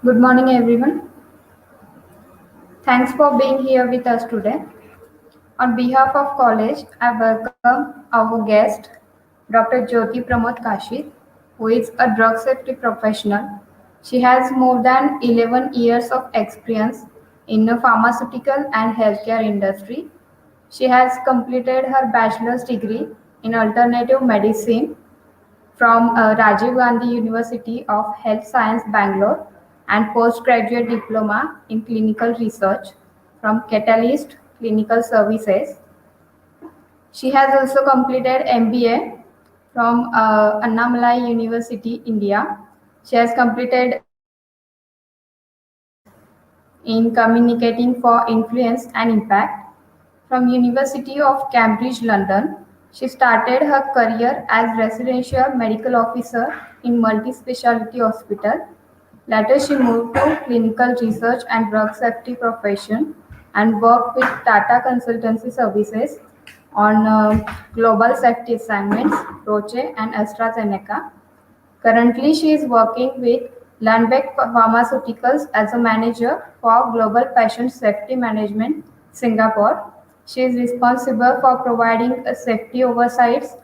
Good morning, everyone. Thanks for being here with us today. On behalf of college, I welcome our guest, Dr. Jyoti Kashid, who is a drug safety professional. She has more than 11 years of experience in the pharmaceutical and healthcare industry. She has completed her bachelor's degree in alternative medicine from Rajiv Gandhi University of Health Science, Bangalore, and postgraduate diploma in clinical research from Catalyst Clinical Services. She has also completed MBA from Annamalai University, India. She has completed MSc in Communicating for Influence and Impact from University of Cambridge, London. She started her career as residential medical officer in multi-specialty hospital. Later, she moved to clinical research and drug safety profession and worked with Tata Consultancy Services on global safety assignments, Roche and AstraZeneca. Currently, she is working with Lundbeck Pharmaceuticals as a manager for Global Patient Safety Management, Singapore. She is responsible for providing a safety oversights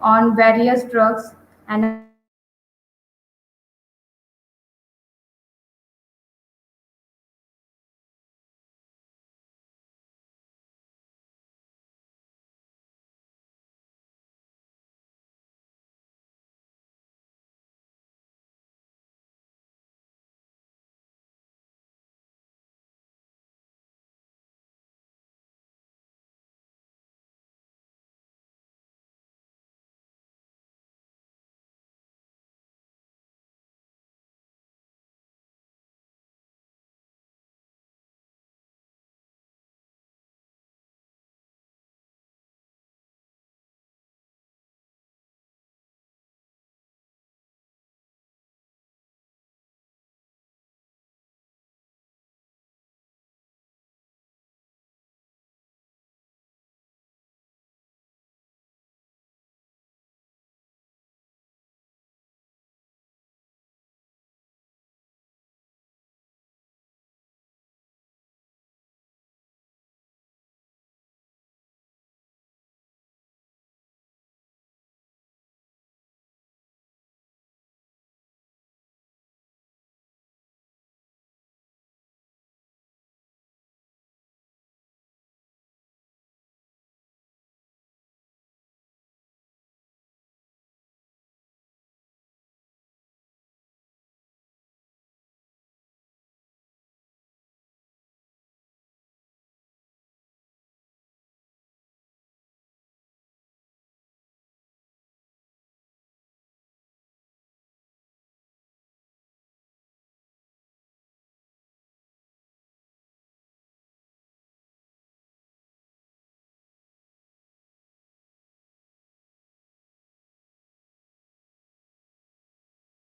on various drugs and at the same time, she is also managing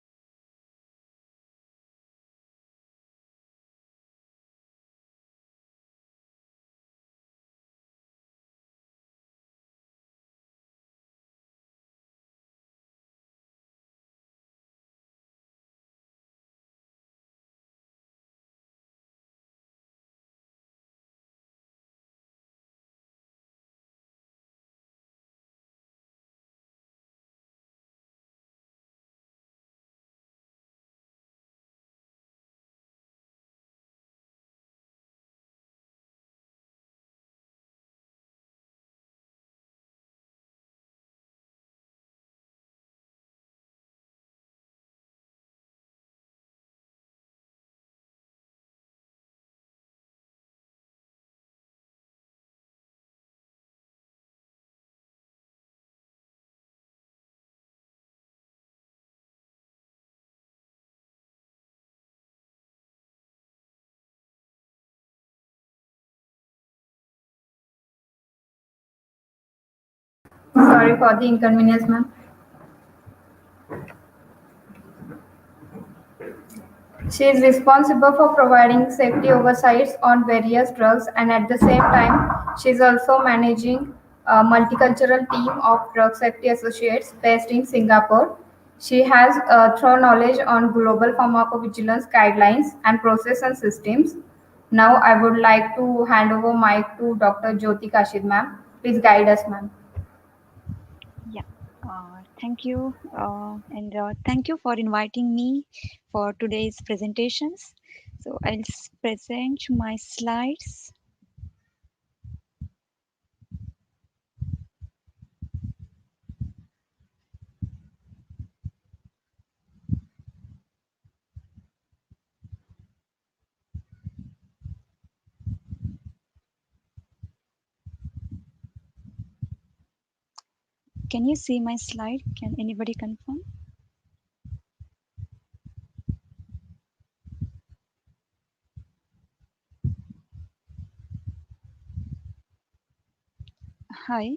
multicultural team of drug safety associates based in Singapore. Sorry for the inconvenience, ma'am. She is responsible for providing safety oversights on various drugs, and at the same time, she is also managing a multicultural team of drug safety associates based in Singapore. She has a thorough knowledge on global pharmacovigilance guidelines and process and systems. Now I would like to hand over mic to Dr. Jyoti Kashid ma'am. Please guide us ma'am. Yeah, thank you, and thank you for inviting me for today's presentations. So I'll present my slides. Can you see my slide? Can anybody confirm? Hi.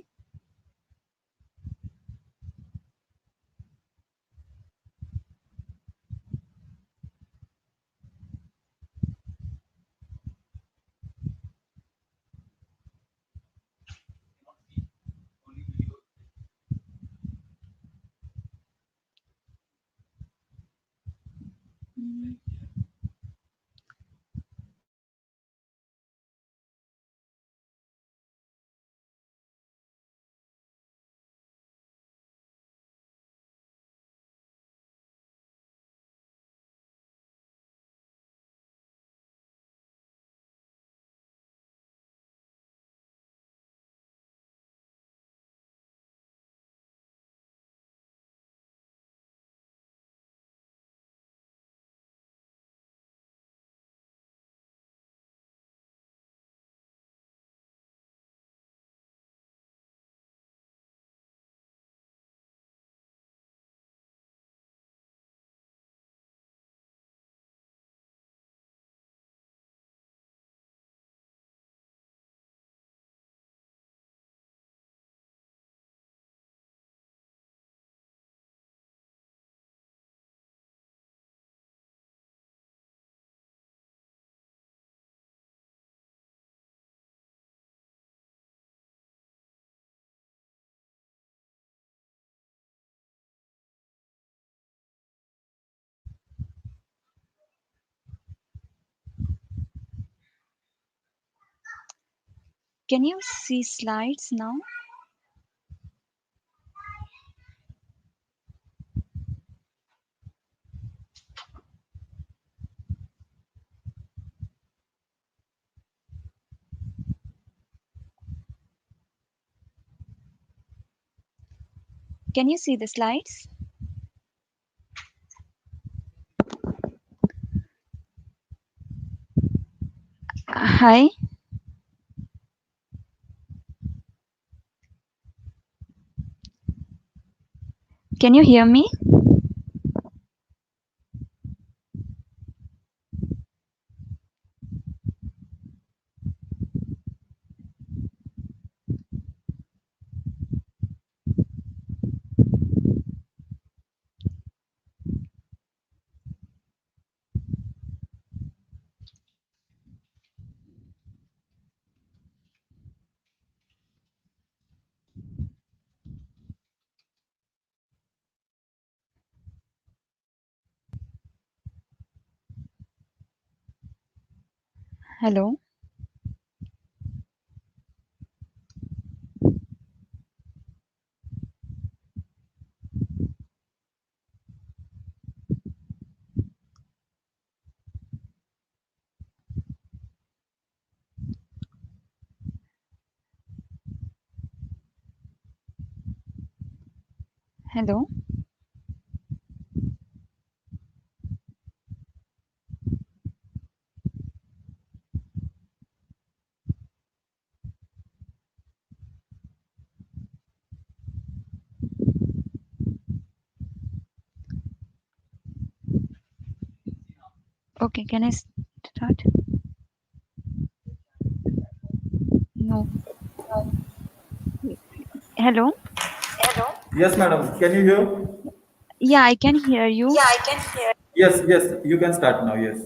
Mm, Can you see slides now? Can you see the slides? Hi. Can you hear me? Hello. Hello. Okay, can I start? No. Hello. Yes, madam. Can you hear? Yeah, I can hear you. Yes, yes. You can start now. Yes.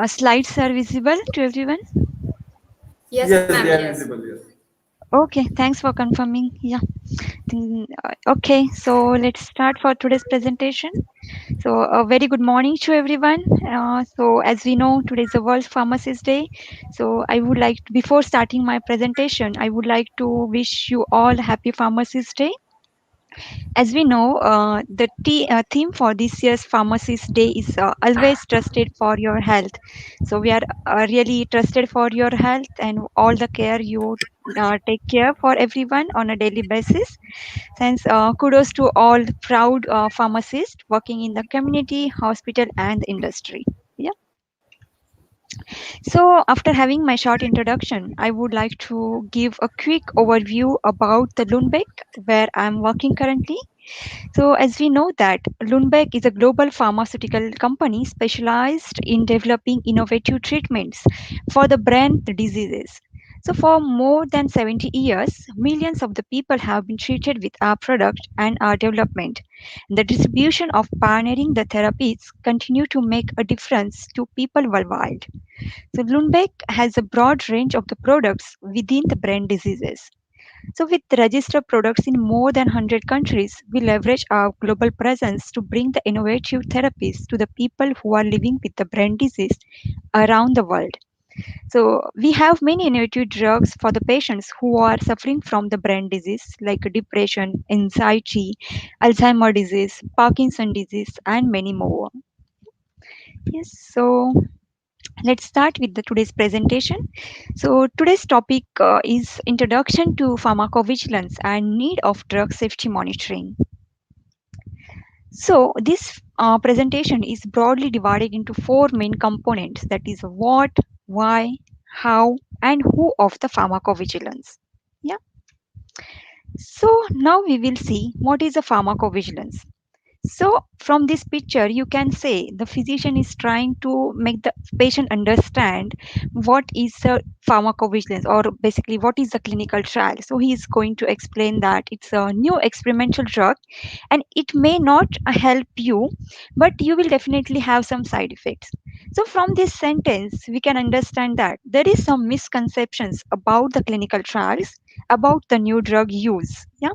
Slides are visible to everyone. Yes, they are visible. Yes. Okay, thanks for confirming. Yeah. Okay, so let's start for today's presentation. So, a very good morning to everyone. So, as we know, today is the World Pharmacist Day. So, I would like, before starting my presentation, I would like to wish you all happy Pharmacist Day. As we know, the theme for this year's Pharmacist Day is always trusted for your health. So we are really trusted for your health and all the care you take care for everyone on a daily basis. Thanks, kudos to all proud pharmacists working in the community, hospital, and industry. Yeah. So, after having my short introduction, I would like to give a quick overview about the Lundbeck, where I'm working currently. So, as we know that Lundbeck is a global pharmaceutical company specialized in developing innovative treatments for the brain diseases. So, for more than 70 years, millions of the people have been treated with our product and our development. The distribution of pioneering the therapies continue to make a difference to people worldwide. So, Lundbeck has a broad range of the products within the brain diseases. So, with registered products in more than 100 countries, we leverage our global presence to bring the innovative therapies to the people who are living with the brain disease around the world. So, we have many innovative drugs for the patients who are suffering from the brain disease like depression, anxiety, Alzheimer disease, Parkinson disease, and many more. Yes, so let's start with the today's presentation. So today's topic is introduction to pharmacovigilance and need of drug safety monitoring. So this presentation is broadly divided into four main components, that is what, why, how, and who of the pharmacovigilance. Yeah. So now we will see what is a pharmacovigilance. So, from this picture, you can say the physician is trying to make the patient understand what is the pharmacovigilance, or basically what is the clinical trial. So, he is going to explain that it's a new experimental drug and it may not help you, but you will definitely have some side effects. So, from this sentence, we can understand that there is some misconceptions about the clinical trials, about the new drug use. Yeah.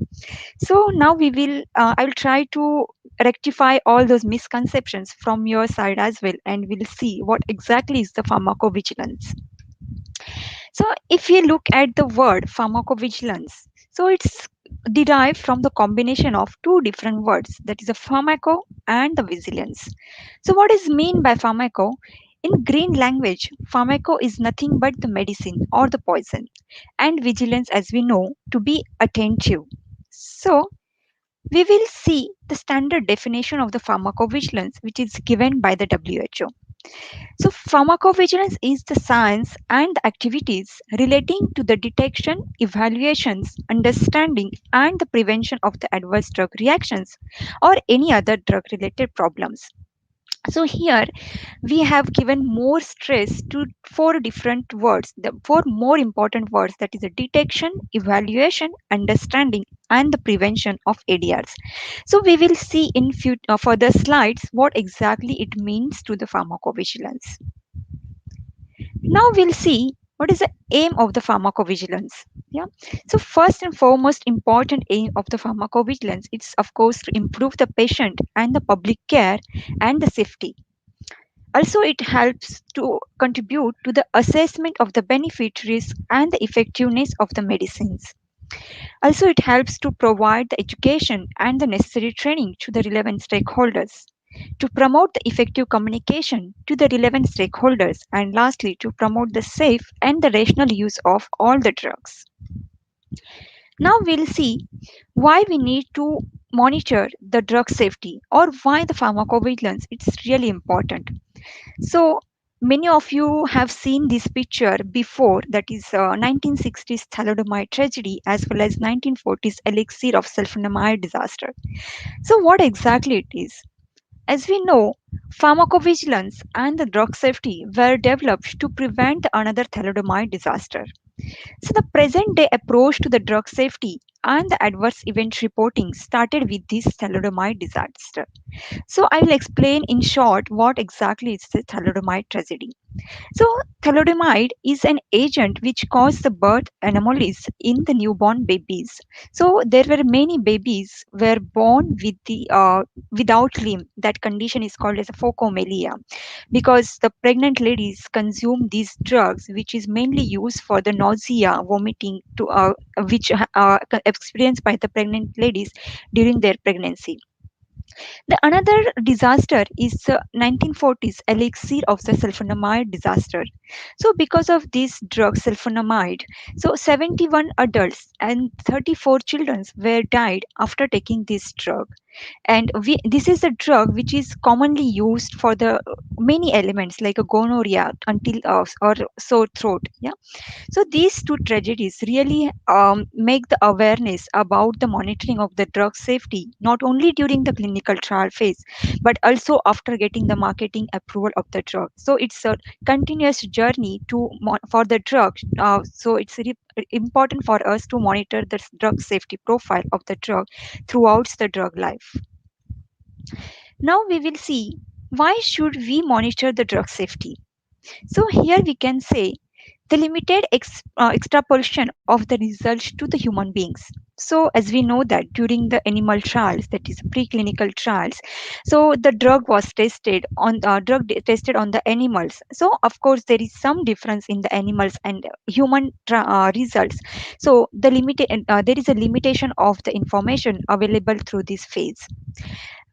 So now I will try to rectify all those misconceptions from your side as well, and we'll see what exactly is the pharmacovigilance. So if we look at the word pharmacovigilance, so it's derived from the combination of two different words, that is a pharmaco and the vigilance. So what is mean by pharmaco? In green language, pharmaco is nothing but the medicine or the poison, and vigilance, as we know, to be attentive. So we will see the standard definition of the pharmacovigilance, which is given by the WHO. So, pharmacovigilance is the science and the activities relating to the detection, evaluations, understanding, and the prevention of the adverse drug reactions or any other drug related problems. So, here we have given more stress to four different words, the four more important words, that is the detection, evaluation, understanding, and the prevention of ADRs. So we will see in further slides what exactly it means to the pharmacovigilance. Now we'll see what is the aim of the pharmacovigilance. Yeah. So first and foremost important aim of the pharmacovigilance is of course to improve the patient and the public care and the safety. Also, it helps to contribute to the assessment of the benefit, risk, and the effectiveness of the medicines. Also, it helps to provide the education and the necessary training to the relevant stakeholders, to promote the effective communication to the relevant stakeholders, and lastly, to promote the safe and the rational use of all the drugs. Now, we'll see why we need to monitor the drug safety, or why the pharmacovigilance is really important. So many of you have seen this picture before, that is 1960s thalidomide tragedy as well as 1940s elixir of sulfonamide disaster. So what exactly it is? As we know, pharmacovigilance and the drug safety were developed to prevent another thalidomide disaster. So the present day approach to the drug safety and the adverse event reporting started with this thalidomide disaster. So I will explain in short what exactly is the thalidomide tragedy. So, thalidomide is an agent which causes the birth anomalies in the newborn babies. So, there were many babies were born with the without limb. That condition is called as a phocomelia because the pregnant ladies consume these drugs, which is mainly used for the nausea, vomiting, to which experienced by the pregnant ladies during their pregnancy. The another disaster is the 1940s elixir of the sulfonamide disaster. So because of this drug sulfonamide, so 71 adults and 34 children were died after taking this drug. And this is a drug which is commonly used for the many elements like a gonorrhea until or sore throat. Yeah, so these two tragedies really make the awareness about the monitoring of the drug safety, not only during the clinical trial phase, but also after getting the marketing approval of the drug. So it's a continuous journey for the drug. So it's important for us to monitor the drug safety profile of the drug throughout the drug life. Now we will see why should we monitor the drug safety. So here we can say the limited extrapolation of the results to the human beings. So as we know that during the animal trials, that is preclinical trials, so the drug was tested on the animals. So of course there is some difference in the animals and human results. So there is a limitation of the information available through this phase.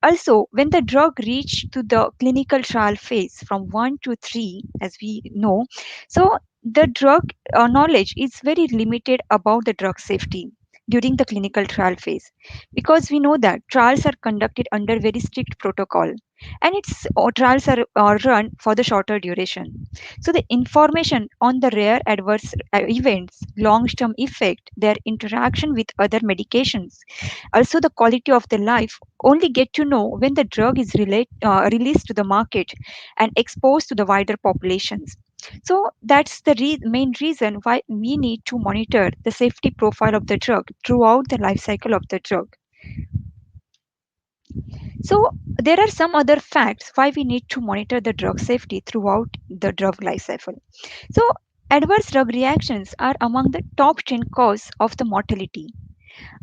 Also, when the drug reached to the clinical trial phase from 1 to 3, as we know, so the drug knowledge is very limited about the drug safety during the clinical trial phase because we know that trials are conducted under very strict protocol and trials are run for the shorter duration. So the information on the rare adverse events, long term effect, their interaction with other medications, also the quality of the life only get to know when the drug is released to the market and exposed to the wider populations. So that's the main reason why we need to monitor the safety profile of the drug throughout the life cycle of the drug. So there are some other facts why we need to monitor the drug safety throughout the drug life cycle. So adverse drug reactions are among the top 10 cause of the mortality.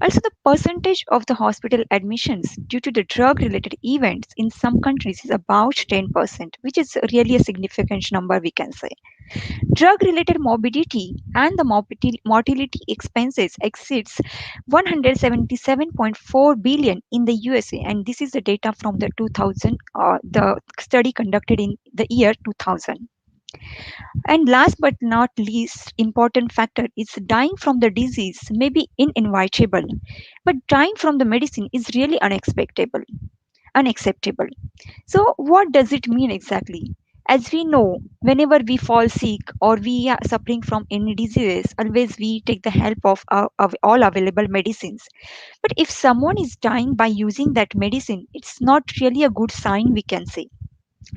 Also, the percentage of the hospital admissions due to the drug related events in some countries is about 10%, which is really a significant number, we can say. Drug related morbidity and the mortality expenses exceeds 177.4 billion in the USA, and this is the data from the 2000, the study conducted in the year 2000. And last but not least, important factor is dying from the disease may be inevitable, but dying from the medicine is really unacceptable. So, what does it mean exactly? As we know, whenever we fall sick or we are suffering from any diseases, always we take the help of all available medicines. But if someone is dying by using that medicine, it's not really a good sign, we can say.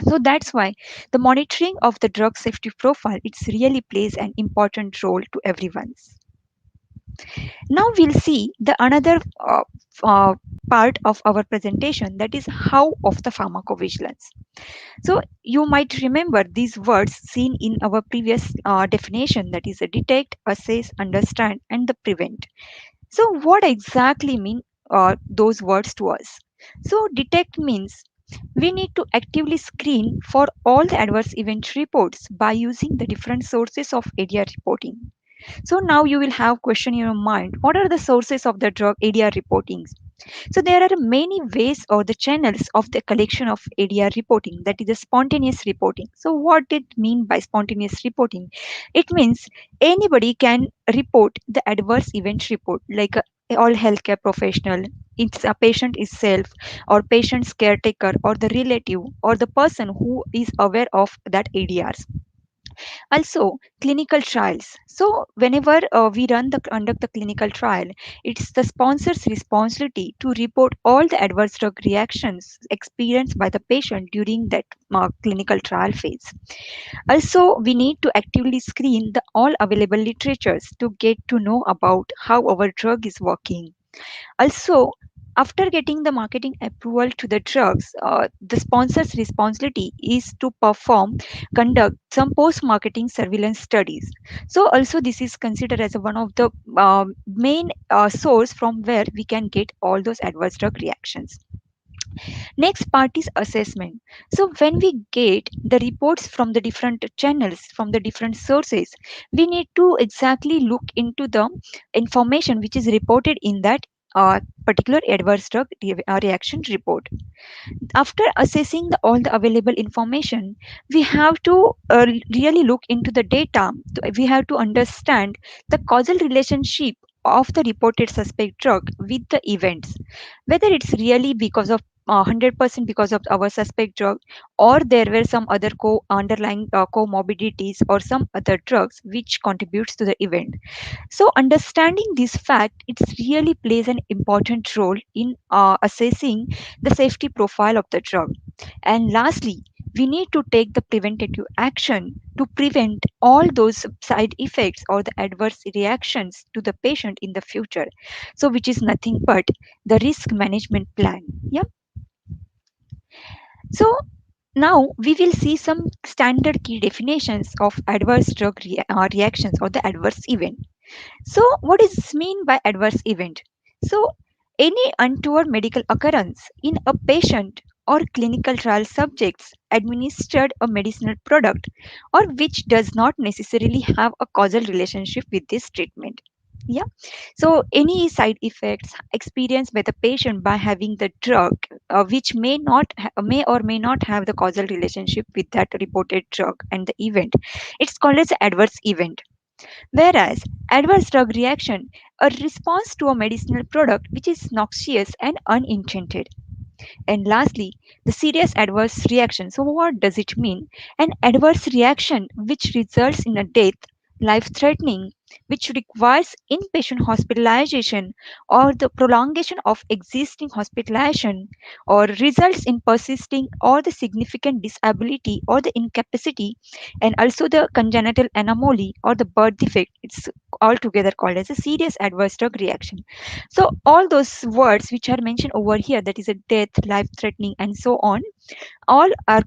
So that's why the monitoring of the drug safety profile it's really plays an important role to everyone's. Now we'll see the another uh, part of our presentation, that is how of the pharmacovigilance. So you might remember these words seen in our previous definition, that is a detect, assess, understand and the prevent. So what exactly mean those words to us? So detect means we need to actively screen for all the adverse event reports by using the different sources of ADR reporting. So now you will have question in your mind, what are the sources of the drug ADR reporting? So there are many ways or the channels of the collection of ADR reporting, that is the spontaneous reporting. So what it mean by spontaneous reporting? It means anybody can report the adverse event report, like all healthcare professional, it's a patient itself or patient's caretaker or the relative or the person who is aware of that ADRs. Also clinical trials. So whenever we conduct the clinical trial, it's the sponsor's responsibility to report all the adverse drug reactions experienced by the patient during that clinical trial phase. Also we need to actively screen the all available literatures to get to know about how our drug is working. Also after getting the marketing approval to the drugs, the sponsor's responsibility is to conduct some post-marketing surveillance studies. So also this is considered as one of the main source from where we can get all those adverse drug reactions. Next part is assessment. So when we get the reports from the different channels, from the different sources, we need to exactly look into the information which is reported in that particular adverse drug reaction report. After assessing all the available information, we have to really look into the data. We have to understand the causal relationship of the reported suspect drug with the events, whether it's really because of 100% because of our suspect drug, or there were some other underlying comorbidities or some other drugs which contributes to the event. So understanding this fact, it really plays an important role in assessing the safety profile of the drug. And lastly, we need to take the preventative action to prevent all those side effects or the adverse reactions to the patient in the future. So, which is nothing but the risk management plan. Yeah. So, now we will see some standard key definitions of adverse drug reactions or the adverse event. So, what is mean by adverse event? So, any untoward medical occurrence in a patient or clinical trial subjects administered a medicinal product or which does not necessarily have a causal relationship with this treatment. Yeah. So, any side effects experienced by the patient by having the drug, which may or may not have the causal relationship with that reported drug and the event, it's called as adverse event. Whereas adverse drug reaction, a response to a medicinal product which is noxious and unintended. And lastly, the serious adverse reaction. So, what does it mean? An adverse reaction which results in a death, life threatening, which requires inpatient hospitalization or the prolongation of existing hospitalization, or results in persisting or the significant disability or the incapacity, and also the congenital anomaly or the birth defect. It's altogether called as a serious adverse drug reaction. So all those words which are mentioned over here, that is a death, life threatening, and so on, all are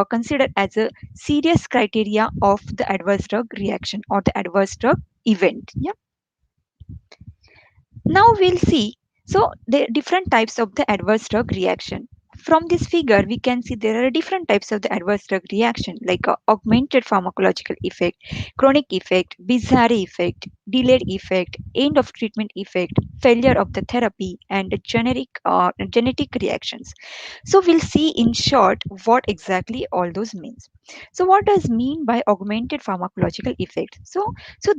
considered as a serious criteria of the adverse drug reaction or the adverse drug event. Yeah. Now we'll see. So the different types of the adverse drug reaction. From this figure, we can see there are different types of the adverse drug reaction, like augmented pharmacological effect, chronic effect, bizarre effect, delayed effect, end of treatment effect, failure of the therapy, and genetic reactions. So we'll see in short what exactly all those means. So what does mean by augmented pharmacological effect? So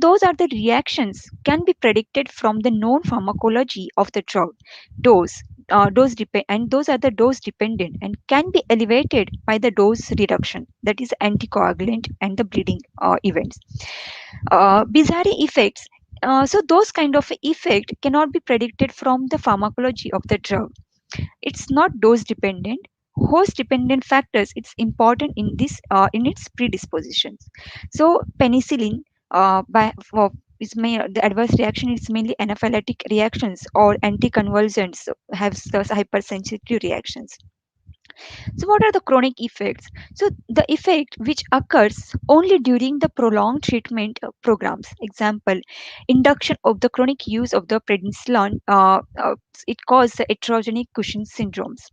those are the reactions can be predicted from the known pharmacology of the drug, dose, and those are the dose dependent and can be elevated by the dose reduction, that is anticoagulant and the bleeding events. Bizarre effects. So those kind of effect cannot be predicted from the pharmacology of the drug. It's not dose dependent. Host dependent factors, it's important in this in its predispositions. So penicillin by for is the adverse reaction is mainly anaphylactic reactions or anticonvulsants have the hypersensitive reactions. So what are the chronic effects? So the effect which occurs only during the prolonged treatment programs. Example, induction of the chronic use of the prednisolone, it causes the heterogenic Cushing syndromes.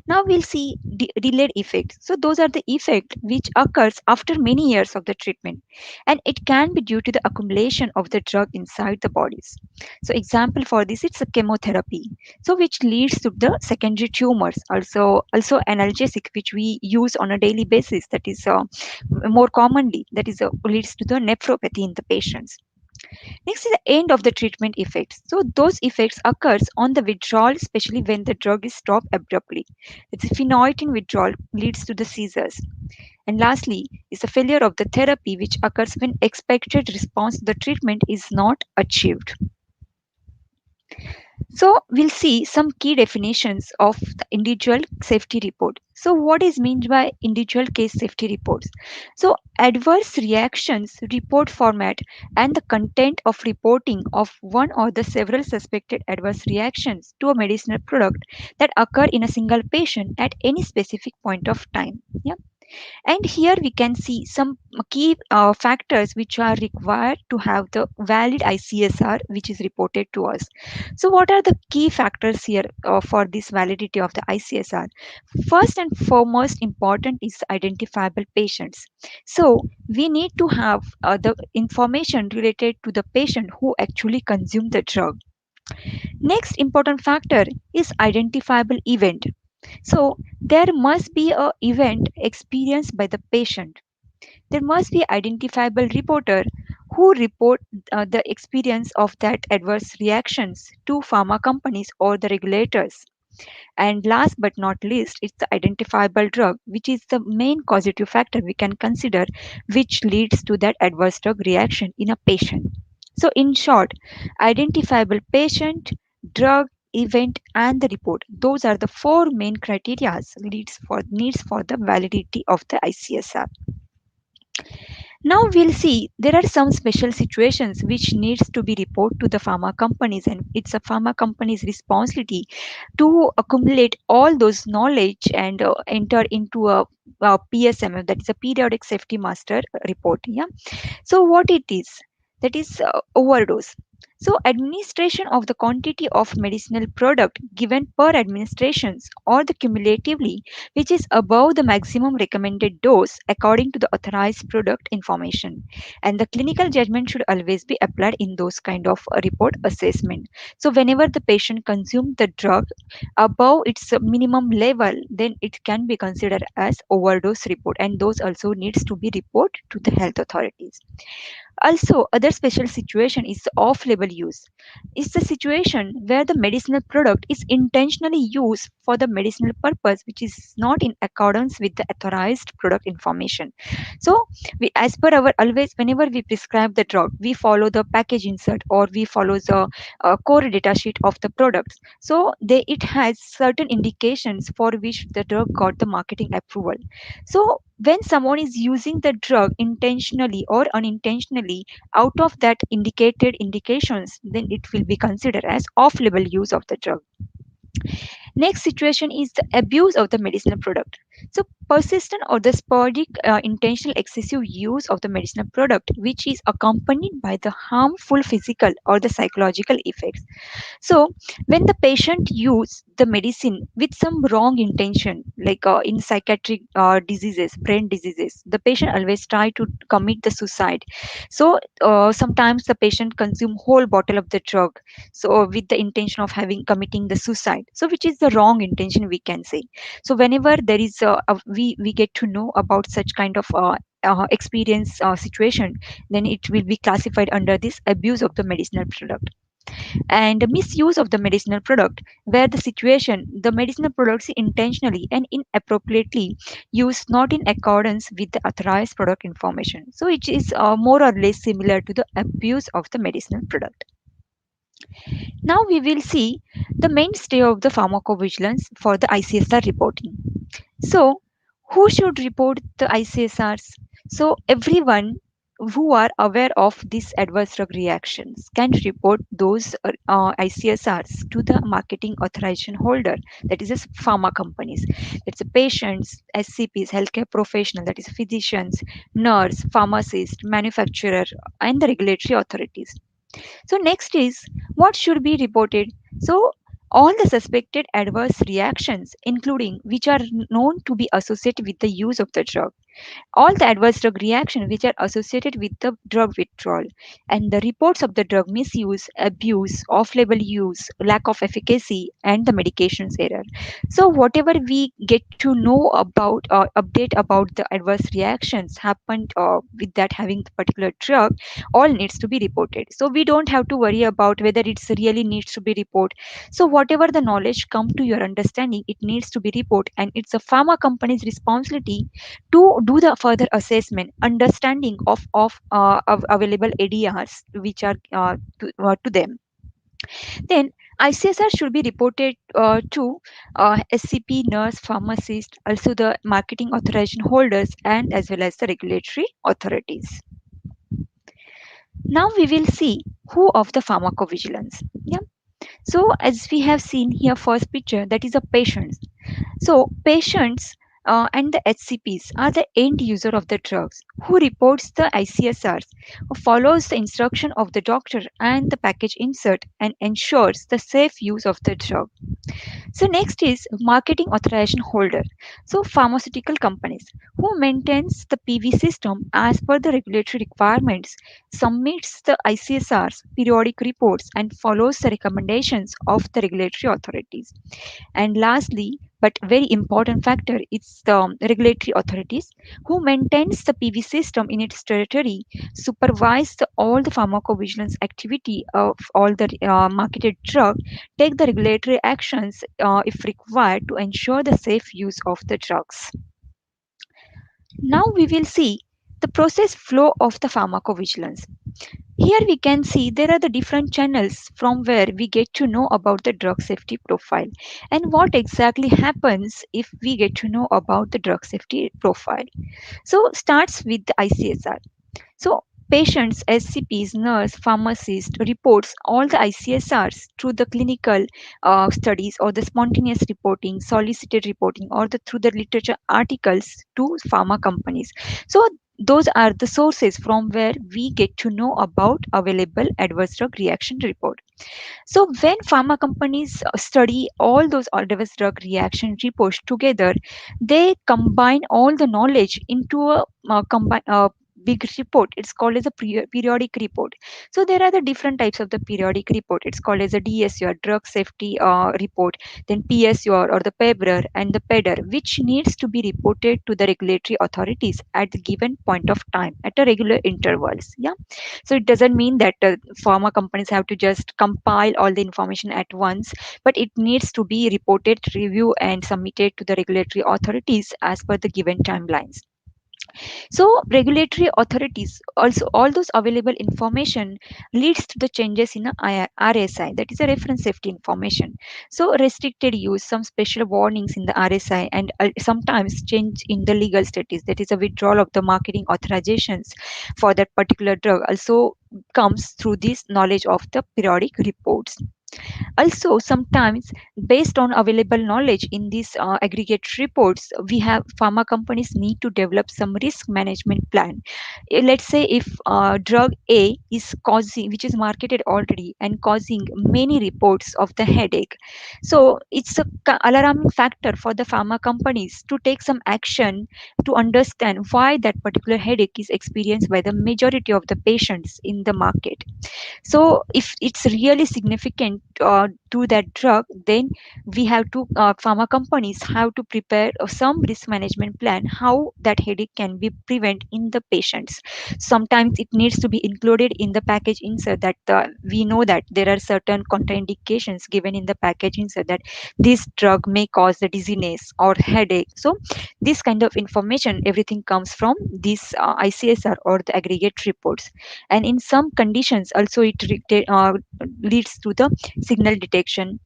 Now we'll see delayed effects. So those are the effect which occurs after many years of the treatment, and it can be due to the accumulation of the drug inside the bodies. So example for this, it's a chemotherapy. So which leads to the secondary tumors. Also analgesic which we use on a daily basis. That is more commonly that is leads to the nephropathy in the patients. Next is the end of the treatment effects. So those effects occurs on the withdrawal, especially when the drug is stopped abruptly. It's a phenytoin withdrawal leads to the seizures. And lastly is the failure of the therapy, which occurs when expected response to the treatment is not achieved. So we'll see some key definitions of the individual safety report. So what is meant by individual case safety reports? So adverse reactions report format and the content of reporting of one or the several suspected adverse reactions to a medicinal product that occur in a single patient at any specific point of time. Yeah. And here we can see some key factors which are required to have the valid ICSR which is reported to us. So what are the key factors here for this validity of the ICSR? First and foremost important is identifiable patients. So we need to have the information related to the patient who actually consumed the drug. Next important factor is identifiable event. So there must be a event experienced by the patient. There must be identifiable reporter who report the experience of that adverse reactions to pharma companies or the regulators. And last but not least, it's the identifiable drug, which is the main causative factor we can consider, which leads to that adverse drug reaction in a patient. So, in short, identifiable patient, drug, event, and the report. Those are the four main criteria needs for the validity of the ICSR. Now we'll see there are some special situations which needs to be reported to the pharma companies, and it's a pharma company's responsibility to accumulate all those knowledge and enter into a PSM, that is a periodic safety master report. Yeah. So what it is? That is overdose. So administration of the quantity of medicinal product given per administrations or the cumulatively which is above the maximum recommended dose according to the authorized product information, and the clinical judgment should always be applied in those kind of report assessment. So whenever the patient consumes the drug above its minimum level, then it can be considered as overdose report, and those also needs to be reported to the health authorities. Also, other special situation is the off-label use. It's the situation where the medicinal product is intentionally used for the medicinal purpose, which is not in accordance with the authorized product information. So, we, as per our always, whenever we prescribe the drug, we follow the package insert or we follow the core data sheet of the products. So, it has certain indications for which the drug got the marketing approval. So, when someone is using the drug intentionally or unintentionally out of that indicated indications, then it will be considered as off label use of the drug. Next situation is the abuse of the medicinal product. So persistent or the sporadic intentional excessive use of the medicinal product which is accompanied by the harmful physical or the psychological effects. So, when the patient use the medicine with some wrong intention, like in psychiatric diseases, brain diseases, the patient always try to commit the suicide. So, sometimes the patient consume whole bottle of the drug, so with the intention of having committing the suicide. So, which is the wrong intention we can say. So, whenever there is we get to know about such kind of experience situation, then it will be classified under this abuse of the medicinal product. And misuse of the medicinal product, where the situation the medicinal products intentionally and inappropriately used not in accordance with the authorized product information, so it is more or less similar to the abuse of the medicinal product. Now we will see the mainstay of the pharmacovigilance for the ICSR reporting. So, who should report the ICSRs? So, everyone who are aware of these adverse drug reactions can report those ICSRs to the marketing authorization holder, that is, as pharma companies. That's the patients, SCPs, healthcare professional, that is, physicians, nurse, pharmacist, manufacturer, and the regulatory authorities. So next is what should be reported. So all the suspected adverse reactions, including which are known to be associated with the use of the drug, all the adverse drug reactions which are associated with the drug withdrawal, and the reports of the drug misuse, abuse, off-label use, lack of efficacy, and the medications error. So whatever we get to know about or update about the adverse reactions happened with that having the particular drug, all needs to be reported. So we don't have to worry about whether it's really needs to be reported. So whatever the knowledge come to your understanding, it needs to be reported, and it's a pharma company's responsibility to do the further assessment, understanding of available ADRs which are to them. Then ICSR should be reported to SCP, nurse, pharmacist, also the marketing authorization holders, and as well as the regulatory authorities. Now we will see who of the pharmacovigilance. Yeah. So as we have seen here, first picture, that is a patient. So patients and the HCPs are the end user of the drugs who reports the ICSRs, who follows the instruction of the doctor and the package insert and ensures the safe use of the drug. So next is marketing authorization holder. So pharmaceutical companies who maintains the PV system as per the regulatory requirements, submits the ICSRs, periodic reports, and follows the recommendations of the regulatory authorities. And lastly, but very important factor, it's the regulatory authorities who maintains the PV system in its territory, supervise all the pharmacovigilance activity of all the marketed drug, take the regulatory actions if required to ensure the safe use of the drugs. Now we will see the process flow of the pharmacovigilance. Here we can see there are the different channels from where we get to know about the drug safety profile and what exactly happens if we get to know about the drug safety profile. So starts with the ICSR. So patients, SCPs, nurse, pharmacist reports all the ICSRs through the clinical studies or the spontaneous reporting, solicited reporting, or through the literature articles to pharma companies. So those are the sources from where we get to know about available adverse drug reaction report. So when pharma companies study all those adverse drug reaction reports together, they combine all the knowledge into a big report. It's called as a periodic report. So there are the different types of the periodic report. It's called as a DSUR, drug safety report, then PSUR or the PEBRR and the PEDR, which needs to be reported to the regulatory authorities at the given point of time at a regular intervals. Yeah. So it doesn't mean that pharma companies have to just compile all the information at once, but it needs to be reported, reviewed, and submitted to the regulatory authorities as per the given timelines. So regulatory authorities also all those available information leads to the changes in a RSI, that is a reference safety information. So restricted use, some special warnings in the RSI, and sometimes change in the legal status, that is a withdrawal of the marketing authorizations for that particular drug also comes through this knowledge of the periodic reports. Also sometimes based on available knowledge in these aggregate reports, we have pharma companies need to develop some risk management plan. Let's say if drug A is causing, which is marketed already and causing many reports of the headache, so it's a alarming factor for the pharma companies to take some action to understand why that particular headache is experienced by the majority of the patients in the market. So if it's really significant to that drug, then we have to pharma companies have to prepare some risk management plan how that headache can be prevent in the patients. Sometimes it needs to be included in the package insert that we know that there are certain contraindications given in the package insert that this drug may cause the dizziness or headache. So this kind of information everything comes from this ICSR or the aggregate reports. And in some conditions also it leads to the signal detection.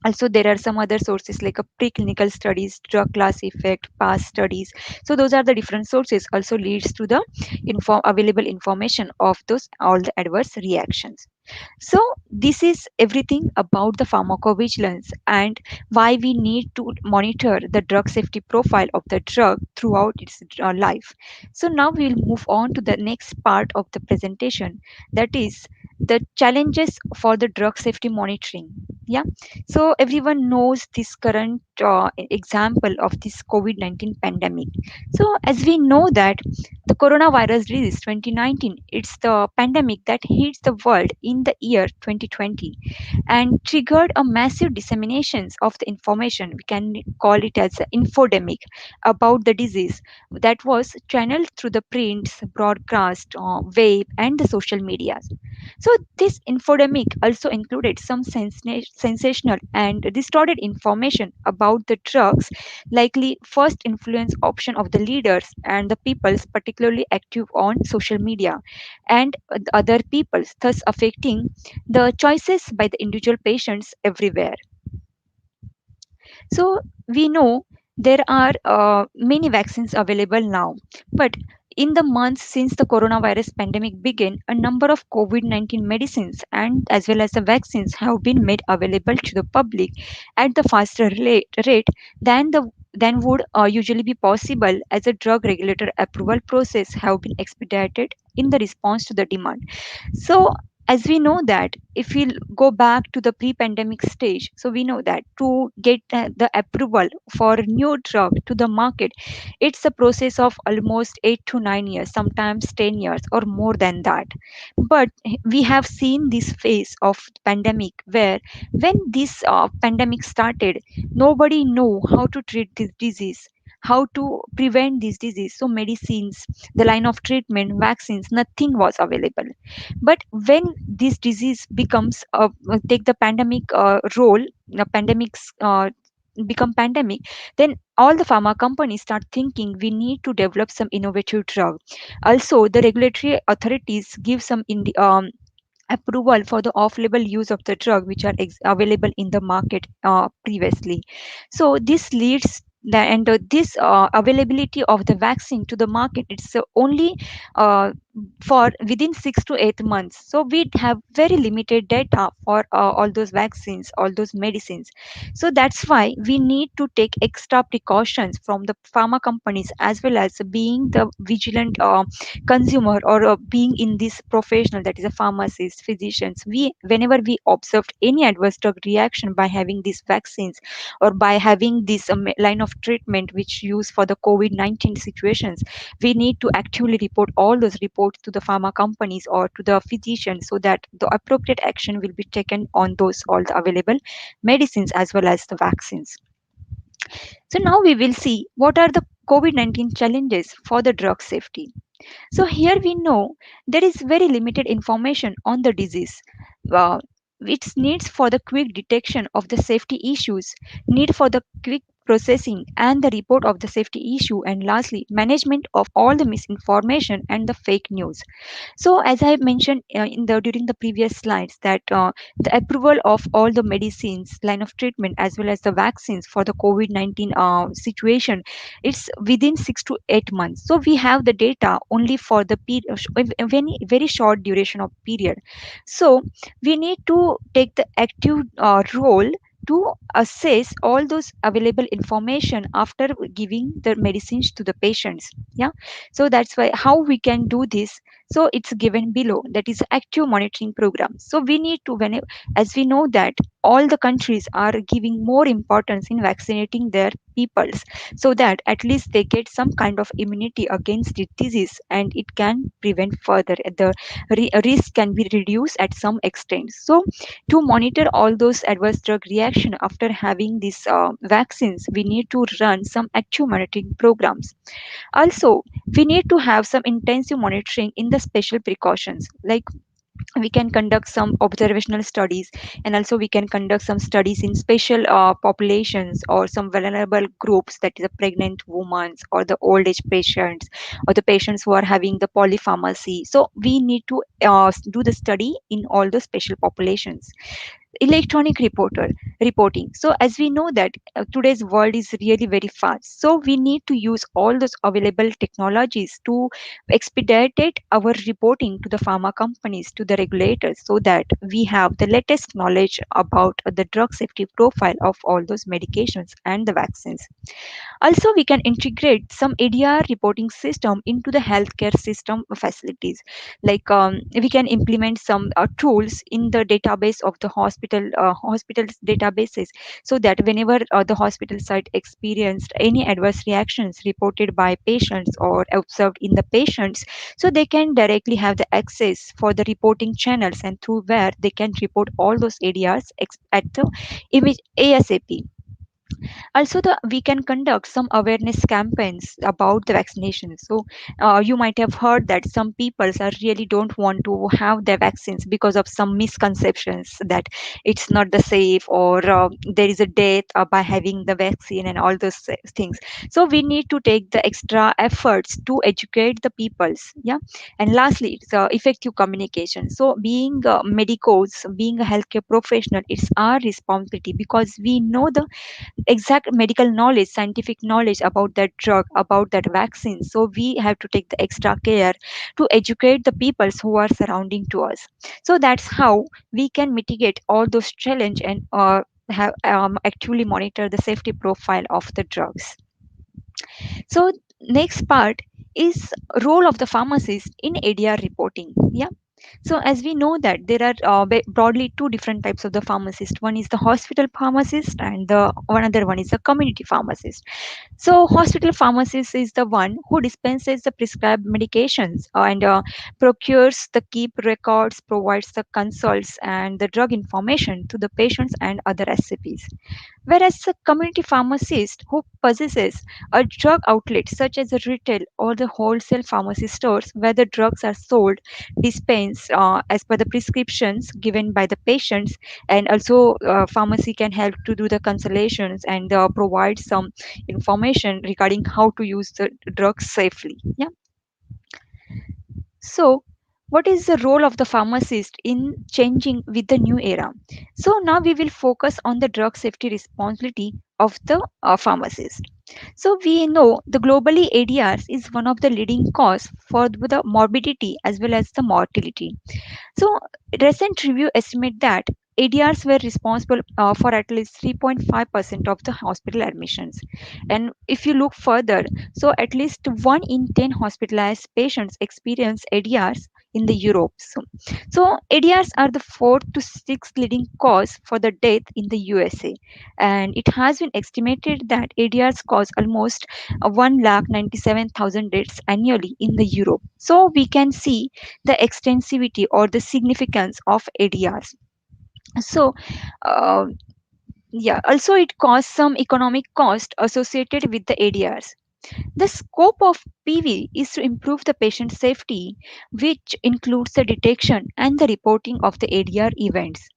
Also there are some other sources like a preclinical studies, drug class effect, past studies. So those are the different sources also leads to the available information of those all the adverse reactions. So this is everything about the pharmacovigilance and why we need to monitor the drug safety profile of the drug throughout its life. So now we will move on to the next part of the presentation, that is the challenges for the drug safety monitoring. Yeah. So everyone knows this current example of this COVID-19 pandemic. So as we know that the coronavirus disease 2019, it's the pandemic that hits the world in the year 2020 and triggered a massive disseminations of the information. We can call it as an infodemic about the disease that was channeled through the prints, broadcast, web, and the social media. So this infodemic also included some sensational and distorted information about about the drugs likely first influence option of the leaders and the peoples particularly active on social media and other peoples, thus affecting the choices by the individual patients everywhere. So we know there are many vaccines available now, but in the months since the coronavirus pandemic began, a number of COVID-19 medicines and as well as the vaccines have been made available to the public at the faster rate than the than would usually be possible as a drug regulator approval process have been expedited in the response to the demand. So as we know that if we go back to the pre-pandemic stage, so we know that to get the approval for a new drug to the market, it's a process of almost 8 to 9 years, sometimes 10 years or more than that. But we have seen this phase of pandemic where when this pandemic started, nobody knew how to treat this disease, how to prevent this disease. So medicines, the line of treatment, vaccines, nothing was available. But when this disease becomes take the pandemic role, the pandemics become pandemic, then all the pharma companies start thinking we need to develop some innovative drug. Also the regulatory authorities give some approval for the off-label use of the drug which are available in the market previously. So this leads and this availability of the vaccine to the market, it's only uh, for within 6 to 8 months. So we have very limited data for all those vaccines, all those medicines. So that's why we need to take extra precautions from the pharma companies as well as being the vigilant consumer or being in this professional, that is a pharmacist, physicians. We whenever we observed any adverse drug reaction by having these vaccines or by having this line of treatment which used for the COVID-19 situations, we need to actively report all those reports to the pharma companies or to the physicians so that the appropriate action will be taken on those all the available medicines as well as the vaccines. So now we will see what are the COVID-19 challenges for the drug safety. So here we know there is very limited information on the disease. Uh, its needs for the quick detection of the safety issues, need for the quick processing and the report of the safety issue, and lastly, management of all the misinformation and the fake news. So as I mentioned in the during the previous slides that the approval of all the medicines, line of treatment as well as the vaccines for the COVID-19 situation, it's within 6 to 8 months. So we have the data only for the very short duration of period. So we need to take the active role to assess all those available information after giving the medicines to the patients. Yeah, so that's why how we can do this. So it's given below, that is active monitoring program. So we need to when as we know that all the countries are giving more importance in vaccinating their peoples so that at least they get some kind of immunity against the disease and it can prevent further the risk can be reduced at some extent. So to monitor all those adverse drug reaction after having these vaccines, we need to run some active monitoring programs. Also we need to have some intensive monitoring in the special precautions, like we can conduct some observational studies, and also we can conduct some studies in special populations or some vulnerable groups, that is the pregnant women or the old age patients or the patients who are having the polypharmacy. So we need to do the study in all the special populations. Electronic reporting. So as we know that today's world is really very fast, so we need to use all those available technologies to expedite our reporting to the pharma companies, to the regulators, so that we have the latest knowledge about the drug safety profile of all those medications and the vaccines. Also, we can integrate some ADR reporting system into the healthcare system facilities. Like we can implement some tools in the database of the hospitals databases, so that whenever the hospital site experienced any adverse reactions reported by patients or observed in the patients, so they can directly have the access for the reporting channels and through where they can report all those ADRs at the ASAP. Also we can conduct some awareness campaigns about the vaccination. So you might have heard that some people are really don't want to have their vaccines because of some misconceptions that it's not the safe, or there is a death by having the vaccine and all those things. So we need to take the extra efforts to educate the peoples. Yeah. And lastly, it's effective communication. So being medicos, being a healthcare professional, it's our responsibility because we know the exact medical knowledge, scientific knowledge about that drug, about that vaccine. So we have to take the extra care to educate the peoples who are surrounding to us. So that's how we can mitigate all those challenge and have actually monitor the safety profile of the drugs. So next part is role of the pharmacist in ADR reporting. Yeah. So as we know that there are broadly two different types of the pharmacist. One is the hospital pharmacist and the one other one is the community pharmacist. So hospital pharmacist is the one who dispenses the prescribed medications and procures the keep records, provides the consults and the drug information to the patients and other SCPs. Whereas a community pharmacist who possesses a drug outlet such as a retail or the wholesale pharmacy stores where the drugs are sold, dispensed as per the prescriptions given by the patients, and also pharmacy can help to do the consultations and provide some information regarding how to use the drugs safely. Yeah. So, what is the role of the pharmacist in changing with the new era? So, now we will focus on the drug safety responsibility of the pharmacist. So, we know the globally ADRs is one of the leading cause for the morbidity as well as the mortality. So, recent review estimate that ADRs were responsible for at least 3.5% of the hospital admissions. And if you look further, so at least 1 in 10 hospitalized patients experience ADRs in the Europe. So ADRs are the fourth to sixth leading cause for the death in the USA. And it has been estimated that ADRs cause almost 1,97,000 deaths annually in the Europe. So we can see the extensivity or the significance of ADRs. So, uh, yeah, also it caused some economic cost associated with the ADRs. The scope of PV is to improve the patient safety, which includes the detection and the reporting of the ADR events.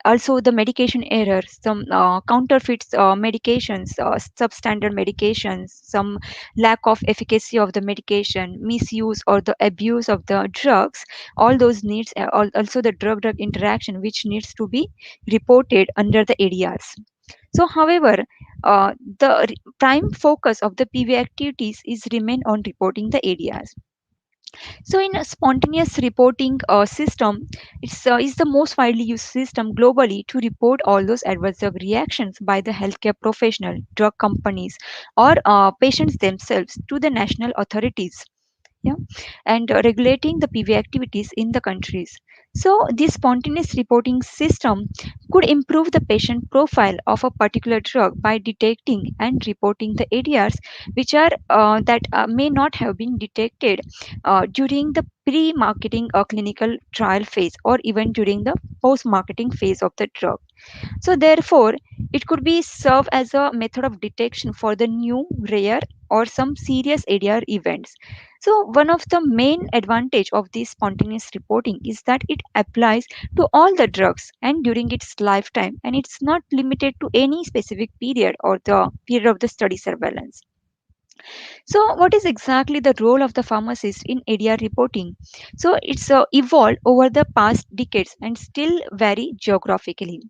Also the medication errors, some counterfeits medications, substandard medications, some lack of efficacy of the medication, misuse or the abuse of the drugs, all those needs, also the drug drug interaction which needs to be reported under the ADRs. So however, the prime focus of the PV activities is remain on reporting the ADRs. So, in a spontaneous reporting system, is the most widely used system globally to report all those adverse drug reactions by the healthcare professional, drug companies, or patients themselves to the national authorities. Yeah. And regulating the PV activities in the countries. So, this spontaneous reporting system could improve the patient profile of a particular drug by detecting and reporting the ADRs which are that may not have been detected during the pre-marketing or clinical trial phase or even during the post-marketing phase of the drug. So therefore, it could be serve as a method of detection for the new, rare, or some serious ADR events. So one of the main advantage of this spontaneous reporting is that it applies to all the drugs and during its lifetime, and it's not limited to any specific period or the period of the study surveillance. So, what is exactly the role of the pharmacist in ADR reporting? So, it's evolved over the past decades and still vary geographically.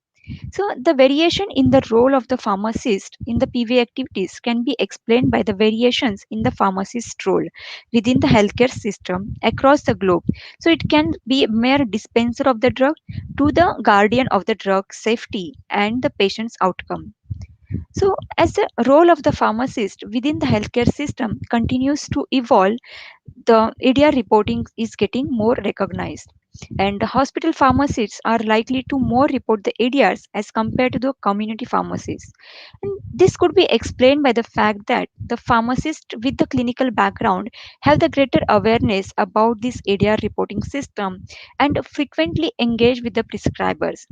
So, the variation in the role of the pharmacist in the PV activities can be explained by the variations in the pharmacist role within the healthcare system across the globe. So, it can be a mere dispenser of the drug to the guardian of the drug safety and the patient's outcome. So, as the role of the pharmacist within the healthcare system continues to evolve, the ADR reporting is getting more recognized. And the hospital pharmacists are likely to more report the ADRs as compared to the community pharmacists. And this could be explained by the fact that the pharmacists with the clinical background have the greater awareness about this ADR reporting system and frequently engage with the prescribers.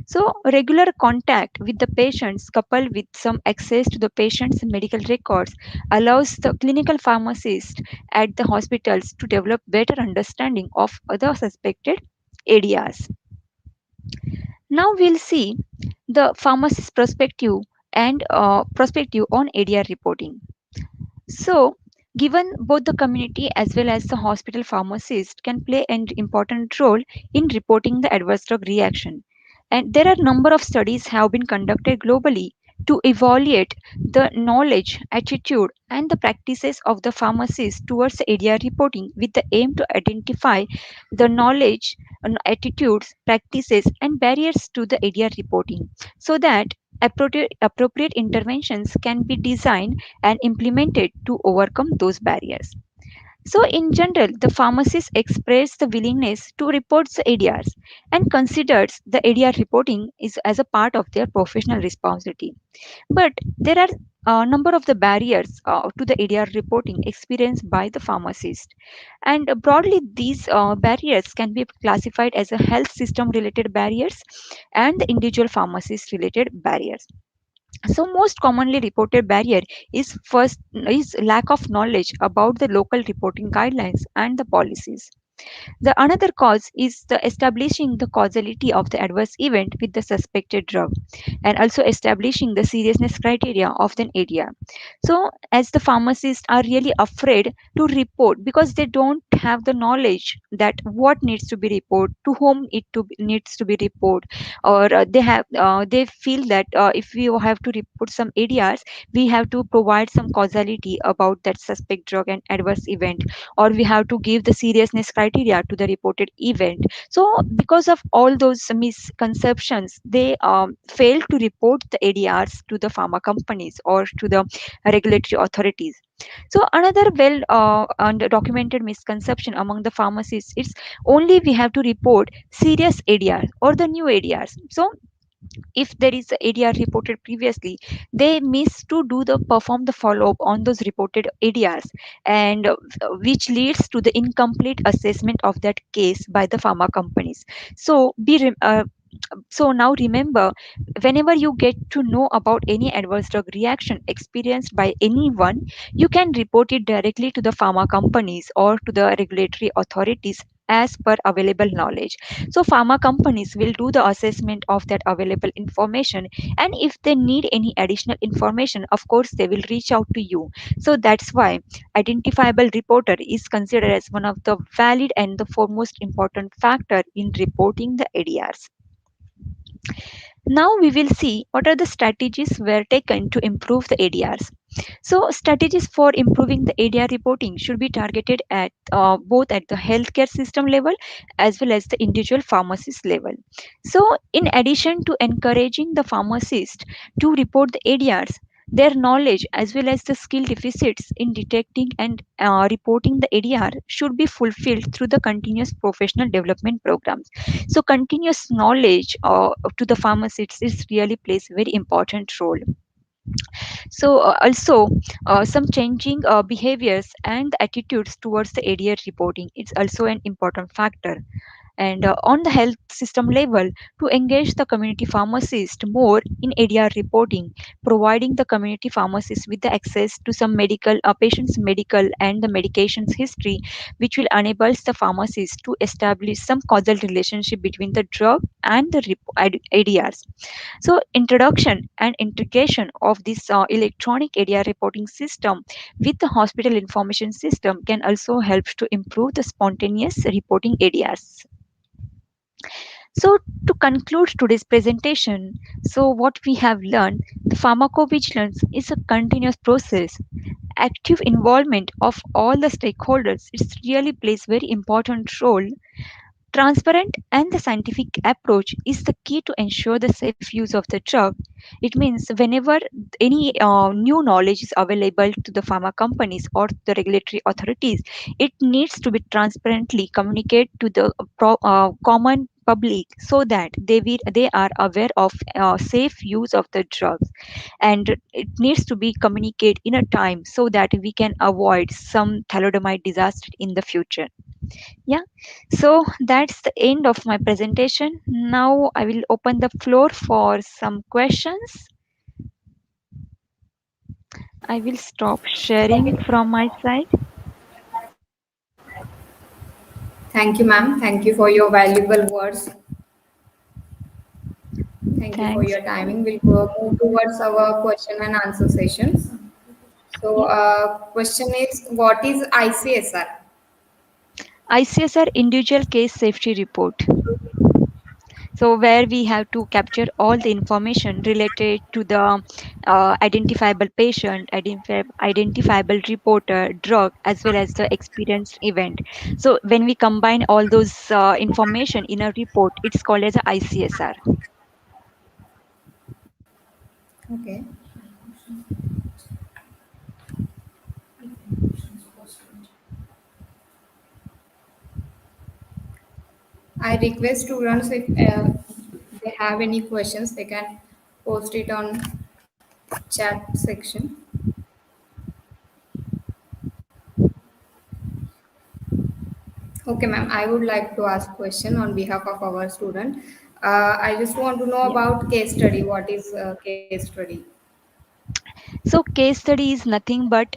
So, regular contact with the patients coupled with some access to the patient's medical records allows the clinical pharmacist at the hospitals to develop better understanding of other suspected areas. Now we'll see the pharmacist perspective on ADR reporting. So, given both the community as well as the hospital pharmacist can play an important role in reporting the adverse drug reaction. And there are number of studies have been conducted globally to evaluate the knowledge, attitude, and the practices of the pharmacist towards the ADR reporting with the aim to identify the knowledge, attitudes, practices, and barriers to the ADR reporting so that appropriate interventions can be designed and implemented to overcome those barriers. So, in general, the pharmacist expressed the willingness to report the ADRs and considers the ADR reporting is as a part of their professional responsibility. But there are a number of the barriers to the ADR reporting experienced by the pharmacist. And broadly, these barriers can be classified as a health system related barriers and the individual pharmacist related barriers. So most commonly reported barrier is lack of knowledge about the local reporting guidelines and the policies. The another cause is the establishing the causality of the adverse event with the suspected drug and also establishing the seriousness criteria of the area. So as the pharmacists are really afraid to report because they don't have the knowledge that what needs to be reported, to whom needs to be reported, or they feel that if we have to report some areas, we have to provide some causality about that suspect drug and adverse event, or we have to give the seriousness criteria to the reported event. So because of all those misconceptions, they fail to report the adrs to the pharma companies or to the regulatory authorities. So another well and documented misconception among the pharmacists is only we have to report serious adrs or the new adrs. So if there is a ADR reported previously, they miss to do the perform the follow up on those reported ADRs, and which leads to the incomplete assessment of that case by the pharma companies. So so now remember, whenever you get to know about any adverse drug reaction experienced by anyone, you can report it directly to the pharma companies or to the regulatory authorities as per available knowledge. So pharma companies will do the assessment of that available information, and if they need any additional information, of course they will reach out to you. So that's why identifiable reporter is considered as one of the valid and the foremost important factor in reporting the ADRs. Now we will see what are the strategies were taken to improve the ADRs. So strategies for improving the ADR reporting should be targeted at both at the healthcare system level as well as the individual pharmacist level. So in addition to encouraging the pharmacist to report the ADRs, their knowledge as well as the skill deficits in detecting and reporting the ADR should be fulfilled through the continuous professional development programs. So continuous knowledge to the pharmacists is really plays a very important role. So also some changing behaviors and attitudes towards the ADR reporting is also an important factor. And on the health system level, to engage the community pharmacist more in ADR reporting, providing the community pharmacist with the access to some medical patient's medical and the medications history, which will enable the pharmacist to establish some causal relationship between the drug and the ADRs. So introduction and integration of this electronic area reporting system with the hospital information system can also help to improve the spontaneous reporting areas. So to conclude today's presentation, so what we have learned, the pharmacovigilance is a continuous process. Active involvement of all the stakeholders, it really plays very important role. Transparent and the scientific approach is the key to ensure the safe use of the drug. It means whenever any new knowledge is available to the pharma companies or the regulatory authorities, it needs to be transparently communicated to the common public so that they are aware of safe use of the drugs, and it needs to be communicated in a time so that we can avoid some thalidomide disaster in the future. Yeah, so that's the end of my presentation. Now I will open the floor for some questions. I will stop sharing from my side. Thank you, ma'am. Thank you for your valuable words. Thank you for Thanks. your timing. We'll move towards our question and answer sessions. So, Yeah. question is, what is ICSR? ICSR individual case safety report. So where we have to capture all the information related to the identifiable patient, identifiable reporter, drug, as well as the experienced event. So when we combine all those information in a report, it's called as a ICSR. Okay. I request students if they have any questions, they can post it on chat section. Okay, ma'am. I would like to ask question on behalf of our student. I just want to know Yeah. about case study. What is case study? So case study is nothing but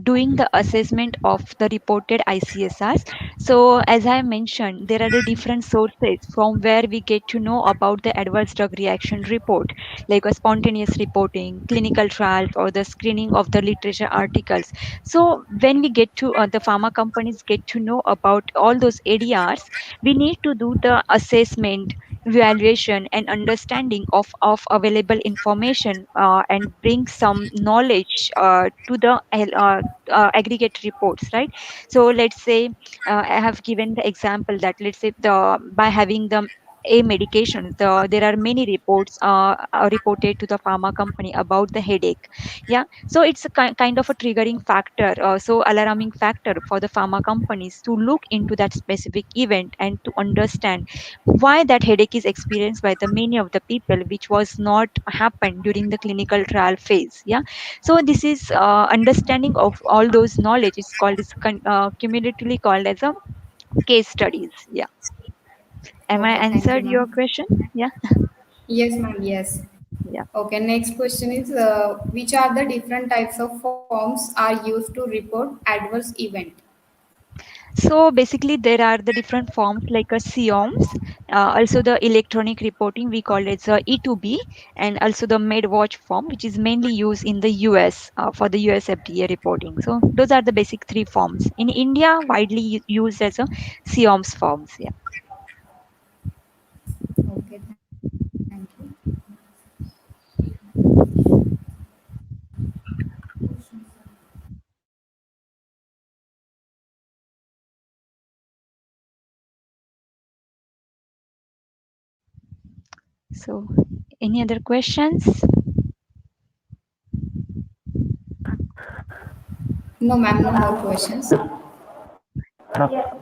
doing the assessment of the reported ICSRs. So as I mentioned, there are the different sources from where we get to know about the adverse drug reaction report, like a spontaneous reporting, clinical trials, or the screening of the literature articles. So when we get to the pharma companies get to know about all those ADRs, we need to do the assessment, evaluation and understanding of available information and bring some knowledge to the aggregate reports, right? So let's say I have given the example that let's say by having the a medication, there are many reports reported to the pharma company about the headache. Yeah, so it's a kind of a triggering factor, so alarming factor for the pharma companies to look into that specific event and to understand why that headache is experienced by the many of the people, which was not happened during the clinical trial phase. Yeah, so this is understanding of all those knowledge is called is cumulatively called as a case studies. Yeah, am I Okay, thank you, answered your ma'am. question? Yeah. Yes, ma'am. Yes. Yeah. Okay, next question is, which are the different types of forms are used to report adverse event? So basically, there are the different forms like a SIOMS, also the electronic reporting we call it E2B, and also the MedWatch form, which is mainly used in the US for the US FDA reporting. So those are the basic three forms. In India, widely used as a SIOMS forms. Yeah. Okay, thank you. So any other questions? No, ma'am, no more questions.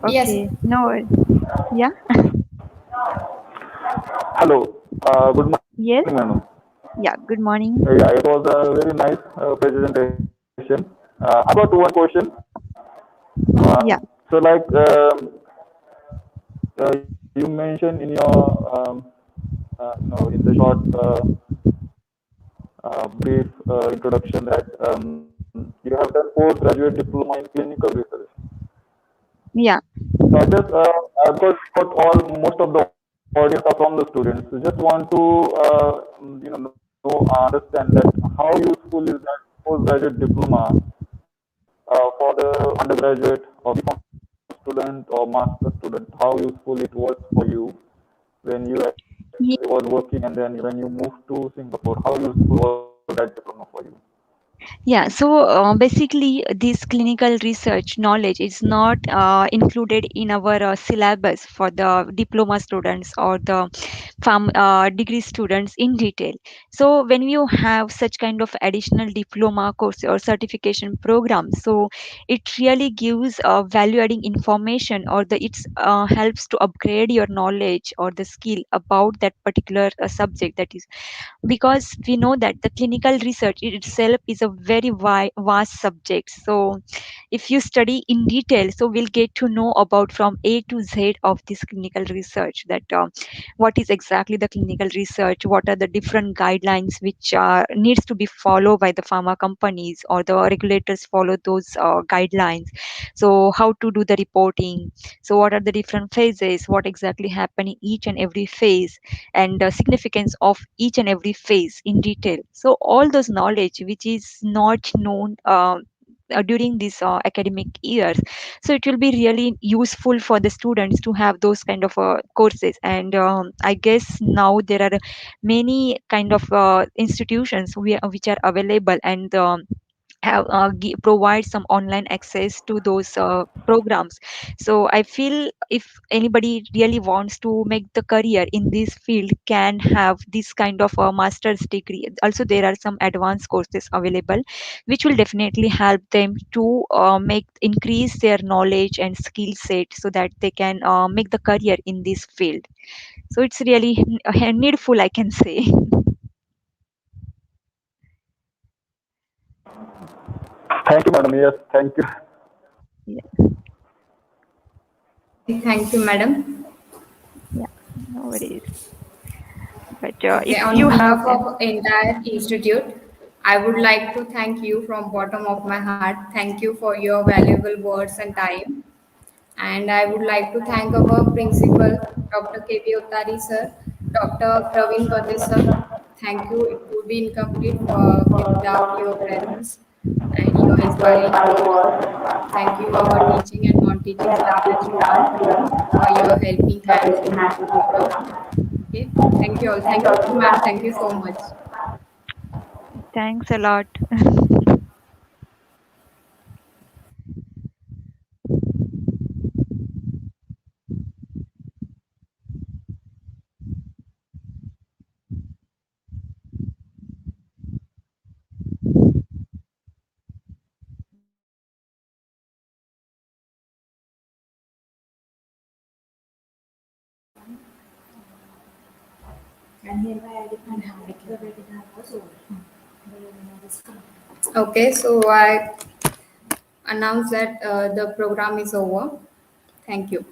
Yes, Okay. No. Yeah. Hello. Good morning, Yes. madam. Yeah. Good morning. Yeah, it was a very nice presentation. I got one question. Yeah. So, you mentioned in your in the short brief introduction that you have done postgraduate diploma in clinical research. Yeah. So I just because not all most of the audience are from the students. So just want to know understand that how useful is that postgraduate diploma for the undergraduate or BCom student or master student? How useful it was for you when you actually was working and then when you moved to Singapore? How useful was that diploma for you? Yeah, so basically, this clinical research knowledge is not included in our syllabus for the diploma students or the degree students in detail. So when you have such kind of additional diploma course or certification program, so it really gives value adding information, or the it's helps to upgrade your knowledge or the skill about that particular subject, that is because we know that the clinical research itself is a very vast subject. So if you study in detail, so we'll get to know about from A to Z of this clinical research, that what is exactly the clinical research, what are the different guidelines which needs to be followed by the pharma companies, or the regulators follow those guidelines. So how to do the reporting, so what are the different phases, what exactly happen in each and every phase, and the significance of each and every phase in detail. So all those knowledge which is not known during these academic years, so it will be really useful for the students to have those kind of courses. And I guess now there are many kind of institutions which are available, and provide some online access to those programs. So I feel if anybody really wants to make the career in this field can have this kind of a master's degree. Also there are some advanced courses available which will definitely help them to make increase their knowledge and skill set, so that they can make the career in this field. So it's really needful, I can say. Thank you, madam. Yes, thank you. Yeah, Okay, thank you, madam. yeah, no worries. But Okay, if on you have behalf of entire institute, I would like to thank you from bottom of my heart. Thank you for your valuable words and time. And I would like to thank our principal, Dr. K.V. Ottari sir, Dr. Praveen Vade sir. Thank you. It would be incomplete without your presence and your inspiring words. Thank you, our teaching and non-teaching staff and students, for your helping hands in this program. Okay. Thank you all. Thank you, ma'am. Thank you so much. thanks a lot. Okay, so I announce that the program is over. Thank you.